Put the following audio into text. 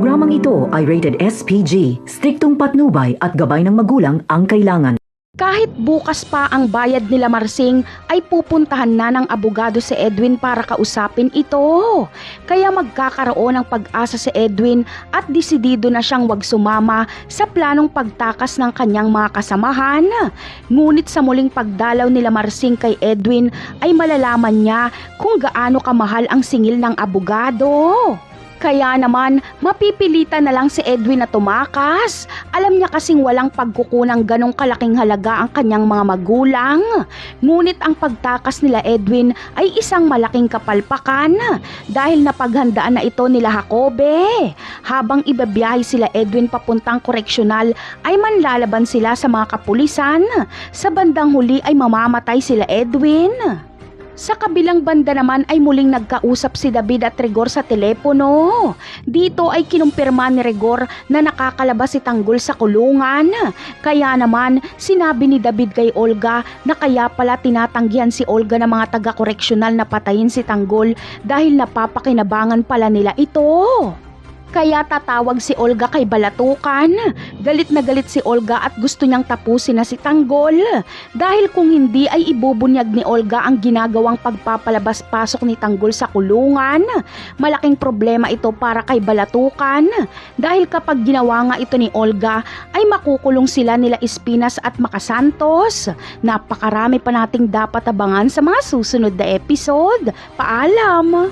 Programang ito ay rated SPG, striktong patnubay at gabay ng magulang ang kailangan. Kahit bukas pa ang bayad nila Marsing ay pupuntahan na ng abogado si Edwin para kausapin ito. Kaya magkakaroon ng pag-asa si Edwin at desidido na siyang wag sumama sa planong pagtakas ng kanyang mga kasamahan. Ngunit sa muling pagdalaw nila Marsing kay Edwin ay malalaman niya kung gaano kamahal ang singil ng abogado. Kaya naman, mapipilitan na lang si Edwin na tumakas. Alam niya kasing walang pagkukunang ganong kalaking halaga ang kanyang mga magulang. Ngunit ang pagtakas nila Edwin ay isang malaking kapalpakan dahil napaghandaan na ito nila Jacobe. Habang ibabiyahe sila Edwin papuntang koreksyonal ay manlalaban sila sa mga kapulisan. Sa bandang huli ay mamamatay sila Edwin. Sa kabilang banda naman ay muling nagkausap si David at Rigor sa telepono. Dito ay kinumpirma ni Rigor na nakakalabas si Tanggol sa kulungan. Kaya naman sinabi ni David kay Olga na kaya pala tinatanggihan si Olga ng mga taga-koreksyonal na patayin si Tanggol dahil napapakinabangan pala nila ito. Kaya tatawag si Olga kay Balatukan. Galit na galit si Olga at gusto niyang tapusin na si Tanggol. Dahil kung hindi ay ibubunyag ni Olga ang ginagawang pagpapalabas-pasok ni Tanggol sa kulungan. Malaking problema ito para kay Balatukan. Dahil kapag ginawa nga ito ni Olga ay makukulong sila nila Espinas at Makasantos. Napakarami pa nating dapat abangan sa mga susunod na episode. Paalam!